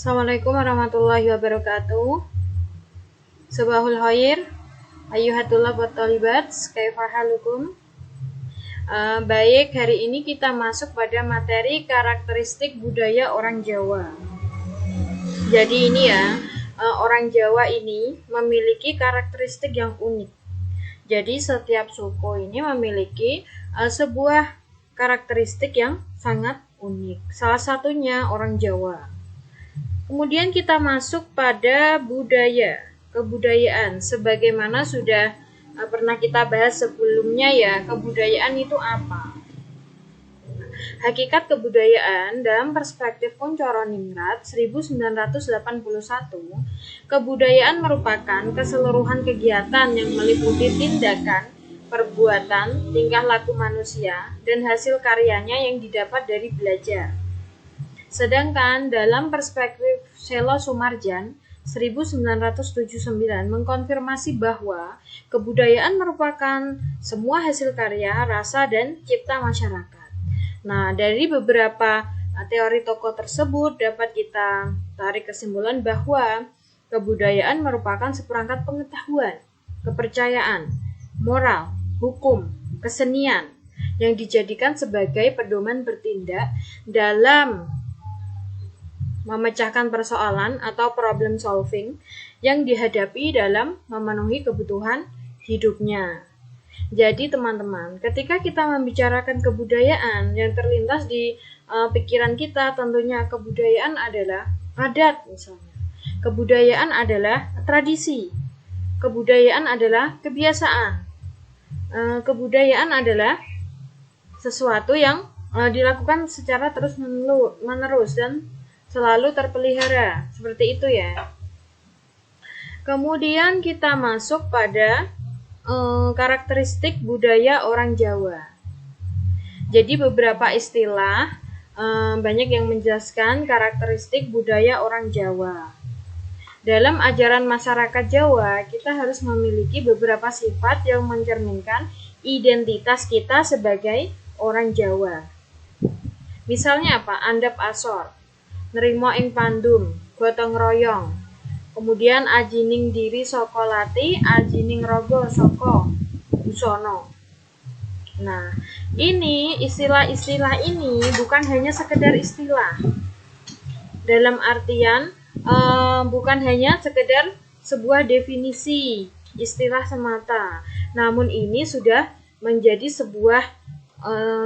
Assalamualaikum warahmatullahi wabarakatuh. Sabahul khair, ayyuhatullah wa talibat, kaifa halukum? Baik, hari ini kita masuk pada materi karakteristik budaya orang Jawa. Jadi ini ya, orang Jawa ini memiliki karakteristik yang unik. Jadi setiap suku ini memiliki sebuah karakteristik yang sangat unik. Salah satunya orang Jawa. Kemudian kita masuk pada budaya, kebudayaan. Sebagaimana sudah pernah kita bahas sebelumnya ya, kebudayaan itu apa? Hakikat kebudayaan dalam perspektif Kuncoro Ningrat 1981, kebudayaan merupakan keseluruhan kegiatan yang meliputi tindakan, perbuatan, tingkah laku manusia, dan hasil karyanya yang didapat dari belajar. Sedangkan dalam perspektif Selo Sumarjan 1979 mengkonfirmasi bahwa kebudayaan merupakan semua hasil karya, rasa, dan cipta masyarakat. Nah, dari beberapa teori tokoh tersebut dapat kita tarik kesimpulan bahwa kebudayaan merupakan seperangkat pengetahuan, kepercayaan, moral, hukum, kesenian yang dijadikan sebagai pedoman bertindak dalam memecahkan persoalan atau problem solving yang dihadapi dalam memenuhi kebutuhan hidupnya. Jadi teman-teman, ketika kita membicarakan kebudayaan yang terlintas di pikiran kita, tentunya kebudayaan adalah adat misalnya. Kebudayaan adalah tradisi. Kebudayaan adalah kebiasaan. Kebudayaan adalah sesuatu yang dilakukan secara terus-menerus dan selalu terpelihara, seperti itu ya. Kemudian kita masuk pada karakteristik budaya orang Jawa. Jadi beberapa istilah banyak yang menjelaskan karakteristik budaya orang Jawa. Dalam ajaran masyarakat Jawa, kita harus memiliki beberapa sifat yang mencerminkan identitas kita sebagai orang Jawa. Misalnya apa? Andap asor, nerimo ing pandum, gotong royong. Kemudian ajining diri saka lati, ajining rogo saka busono. Nah, ini istilah-istilah ini bukan hanya sekedar istilah. Dalam artian bukan hanya sekedar sebuah definisi istilah semata. Namun ini sudah menjadi sebuah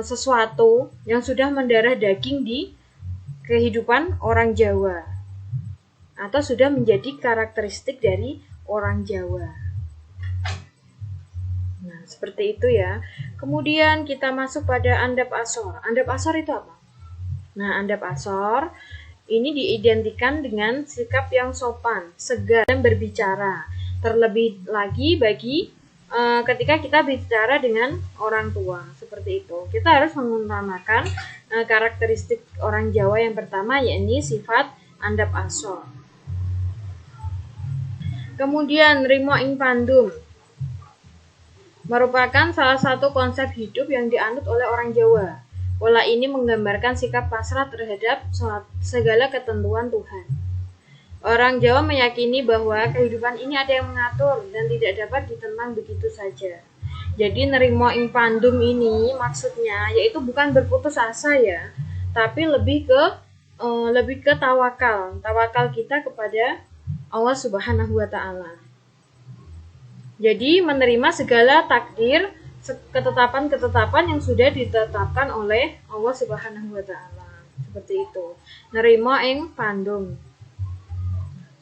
sesuatu yang sudah mendarah daging di kehidupan orang Jawa atau sudah menjadi karakteristik dari orang Jawa. Nah, seperti itu ya. Kemudian kita masuk pada andap asor. Andap asor itu apa? Nah, andap asor ini diidentikan dengan sikap yang sopan, segar dan berbicara. Terlebih lagi bagi ketika kita bicara dengan orang tua, seperti itu. Kita harus mengutamakan karakteristik orang Jawa yang pertama, yakni sifat andap asor. Kemudian rimo ing pandum merupakan salah satu konsep hidup yang dianut oleh orang Jawa. Pola ini menggambarkan sikap pasrah terhadap segala ketentuan Tuhan. Orang Jawa meyakini bahwa kehidupan ini ada yang mengatur dan tidak dapat ditentang begitu saja. Jadi nerimo ing pandum ini maksudnya yaitu bukan berputus asa ya, tapi lebih ke tawakal kita kepada Allah Subhanahu wa taala. Jadi menerima segala takdir, ketetapan-ketetapan yang sudah ditetapkan oleh Allah Subhanahu wa taala. Seperti itu. Nerimo ing pandum.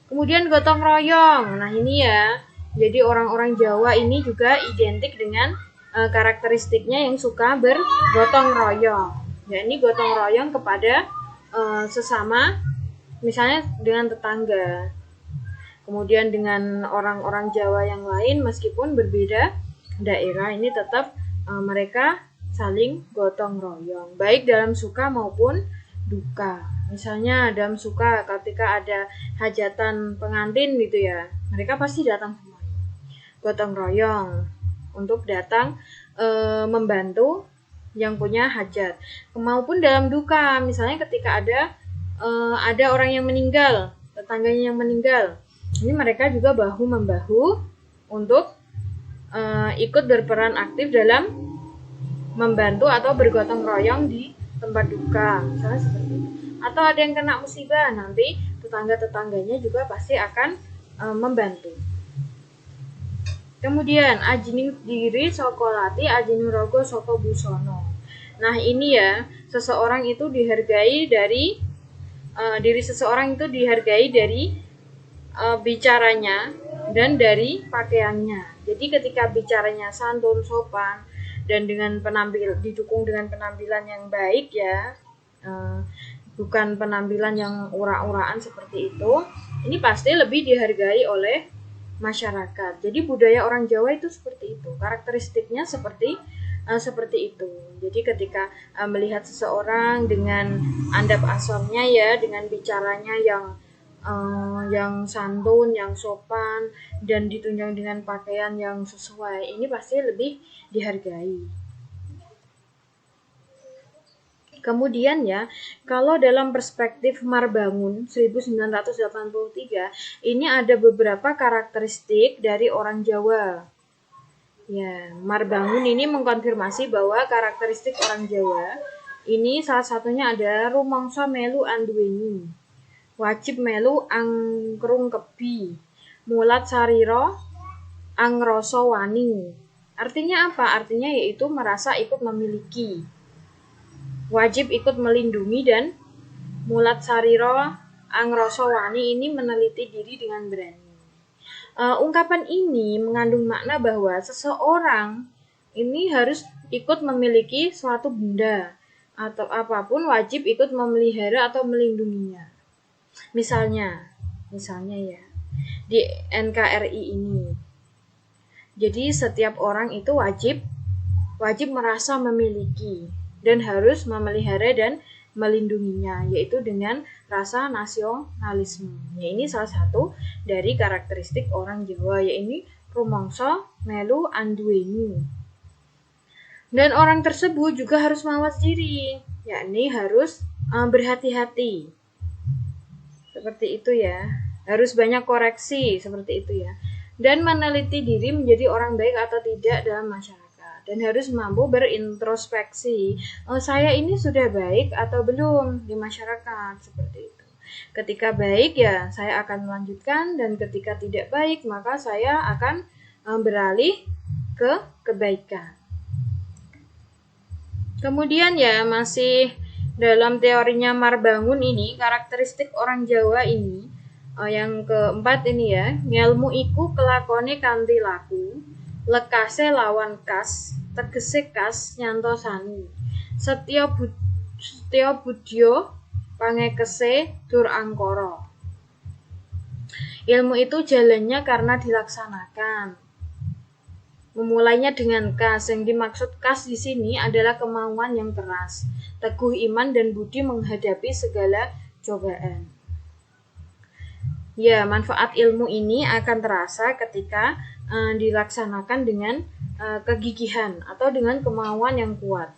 Kemudian gotong royong. Nah, ini ya. Jadi orang-orang Jawa ini juga identik dengan karakteristiknya yang suka bergotong royong. Ya, ini gotong royong kepada sesama, misalnya dengan tetangga. Kemudian dengan orang-orang Jawa yang lain meskipun berbeda daerah, ini tetap mereka saling gotong royong, baik dalam suka maupun duka. Misalnya dalam suka ketika ada hajatan pengantin gitu ya, mereka pasti datang semuanya. Gotong royong untuk datang membantu yang punya hajat. Maupun dalam duka, misalnya ketika ada ada orang yang meninggal, tetangganya yang meninggal, ini mereka juga bahu membahu untuk ikut berperan aktif dalam membantu atau bergotong royong di tempat duka, misalnya seperti itu. Atau ada yang kena musibah, nanti tetangga-tetangganya juga pasti akan membantu. Kemudian ajining diri sokolati ajining rogo soko busono. Nah ini ya, seseorang itu dihargai dari diri seseorang itu dihargai dari bicaranya dan dari pakaiannya. Jadi ketika bicaranya santun, sopan, dan didukung dengan penampilan yang baik ya, bukan penampilan yang ura-uraan seperti itu, ini pasti lebih dihargai oleh masyarakat. Jadi budaya orang Jawa itu seperti itu, karakteristiknya seperti itu. Jadi ketika melihat seseorang dengan andap asomnya ya, dengan bicaranya yang santun, yang sopan, dan ditunjang dengan pakaian yang sesuai, ini pasti lebih dihargai. Kemudian ya, kalau dalam perspektif Marbangun 1983, ini ada beberapa karakteristik dari orang Jawa. Ya, Marbangun ini mengkonfirmasi bahwa karakteristik orang Jawa ini salah satunya ada rumangsa melu anduweni, wajib melu angkrung kebi, mulat sariro angroso wani. Artinya apa? Artinya yaitu merasa ikut memiliki, wajib ikut melindungi, dan mulat sariro angroso wani ini meneliti diri dengan berani. Ungkapan ini mengandung makna bahwa seseorang ini harus ikut memiliki suatu benda atau apapun, wajib ikut memelihara atau melindunginya. Misalnya ya, di NKRI ini. Jadi setiap orang itu wajib merasa memiliki dan harus memelihara dan melindunginya, yaitu dengan rasa nasionalisme. Ya, ini salah satu dari karakteristik orang Jawa, yaitu rumangsa melu anduweni. Dan orang tersebut juga harus mawas diri, yakni harus berhati-hati. Seperti itu ya. Harus banyak koreksi, seperti itu ya. Dan meneliti diri menjadi orang baik atau tidak dalam masyarakat. Dan harus mampu berintrospeksi, saya ini sudah baik atau belum di masyarakat, seperti itu. Ketika baik ya saya akan melanjutkan, dan ketika tidak baik maka saya akan beralih ke kebaikan. Kemudian ya, masih dalam teorinya Marbangun ini, karakteristik orang Jawa ini yang keempat ini ya, ngelmu iku kelakone kanthi laku, lekase lawan kas, tegese kas nyantosani, setya budya pangekese dur angkara. Ilmu itu jalannya karena dilaksanakan. Memulainya dengan kas. Yang dimaksud kas di sini adalah kemauan yang keras, teguh iman dan budi menghadapi segala cobaan. Ya, manfaat ilmu ini akan terasa ketika dilaksanakan dengan kegigihan atau dengan kemauan yang kuat.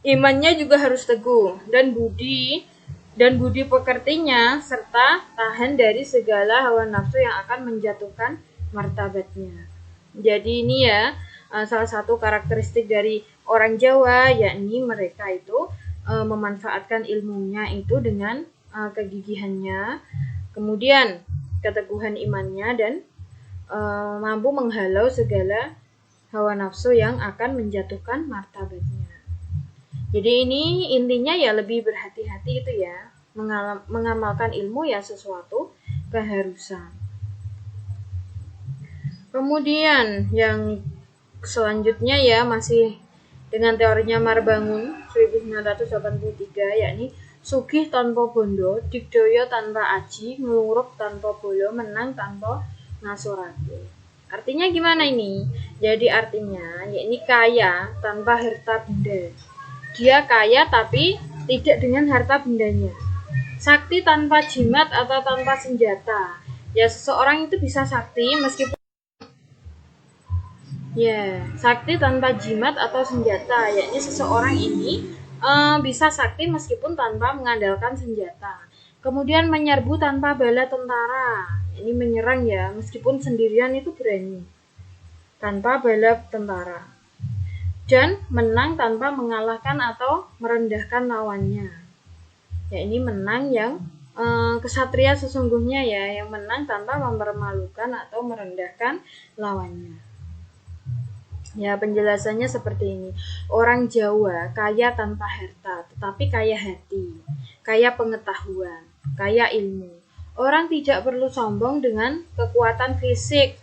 Imannya juga harus teguh, dan budi pekertinya serta tahan dari segala hawa nafsu yang akan menjatuhkan martabatnya. Jadi ini ya salah satu karakteristik dari orang Jawa, yakni mereka itu memanfaatkan ilmunya itu dengan kegigihannya, kemudian keteguhan imannya, dan mampu menghalau segala hawa nafsu yang akan menjatuhkan martabatnya. Jadi ini intinya ya lebih berhati-hati itu ya, mengamalkan ilmu ya sesuatu keharusan. Kemudian yang selanjutnya ya, masih dengan teorinya Marbangun 1983, yakni sugih tanpa bondo, digdaya tanpa aji, nglurug tanpa bolo, menang tanpa ngasorake. Artinya gimana ini? Jadi artinya yakni kaya tanpa harta benda. Dia kaya tapi tidak dengan harta bendanya. Sakti tanpa jimat atau tanpa senjata. Ya, seseorang itu bisa sakti meskipun sakti tanpa jimat atau senjata, yakni seseorang ini bisa sakti meskipun tanpa mengandalkan senjata. Kemudian menyerbu tanpa bala tentara. Ini menyerang ya, meskipun sendirian itu berani. Tanpa bala tentara. Dan menang tanpa mengalahkan atau merendahkan lawannya. Ya, ini menang yang kesatria sesungguhnya ya, yang menang tanpa mempermalukan atau merendahkan lawannya. Ya, penjelasannya seperti ini. Orang Jawa kaya tanpa harta, tetapi kaya hati, kaya pengetahuan, kaya ilmu. Orang tidak perlu sombong dengan kekuatan fisik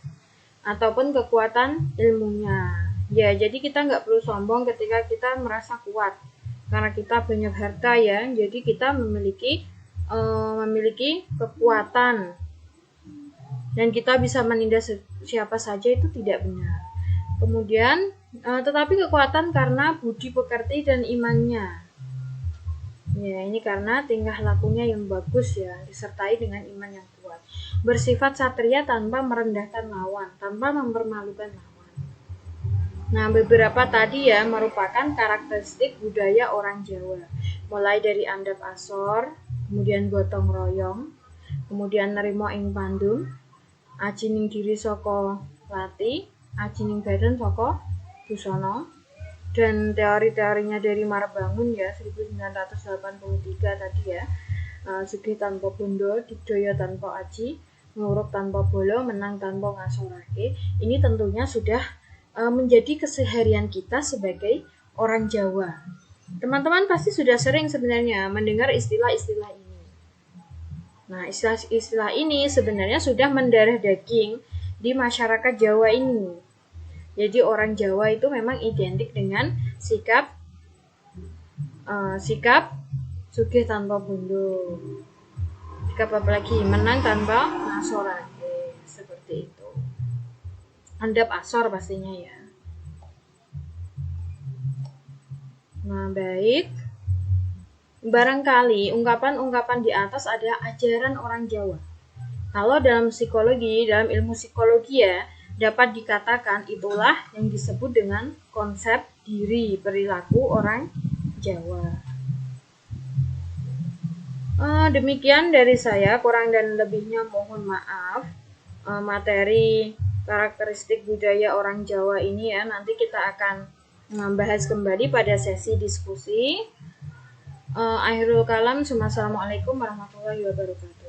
ataupun kekuatan ilmunya. Ya, jadi kita nggak perlu sombong ketika kita merasa kuat. Karena kita banyak harta ya, jadi kita memiliki kekuatan. Dan kita bisa menindas siapa saja itu tidak benar. Kemudian, tetapi kekuatan karena budi pekerti dan imannya. Ya, ini karena tingkah lakunya yang bagus ya, disertai dengan iman yang kuat. Bersifat satria tanpa merendahkan lawan, tanpa mempermalukan lawan. Nah, beberapa tadi ya merupakan karakteristik budaya orang Jawa. Mulai dari andap asor, kemudian gotong royong, kemudian nerimo ing pandum, ajining diri saka lati, ajining badan saka busana, dan teori-teorinya dari Marbangun ya 1983 tadi ya. Sugih tanpa bondo, digdaya tanpa aji, nguruk tanpa bolo, menang tanpa ngasorake. Ini tentunya sudah menjadi keseharian kita sebagai orang Jawa. Teman-teman pasti sudah sering sebenarnya mendengar istilah-istilah ini. Nah, istilah-istilah ini sebenarnya sudah mendarah daging di masyarakat Jawa ini. Jadi orang Jawa itu memang identik dengan sikap sugih tanpa bondo. Sikap apa lagi? Menang tanpa ngasorake. Seperti itu. Andap asor pastinya ya. Nah, baik. Barangkali ungkapan-ungkapan di atas adalah ajaran orang Jawa. Kalau dalam psikologi, dalam ilmu psikologi ya, dapat dikatakan itulah yang disebut dengan konsep diri perilaku orang Jawa. Demikian dari saya, kurang dan lebihnya mohon maaf. Materi karakteristik budaya orang Jawa ini ya, nanti kita akan membahas kembali pada sesi diskusi. Akhirul kalam, assalamualaikum warahmatullahi wabarakatuh.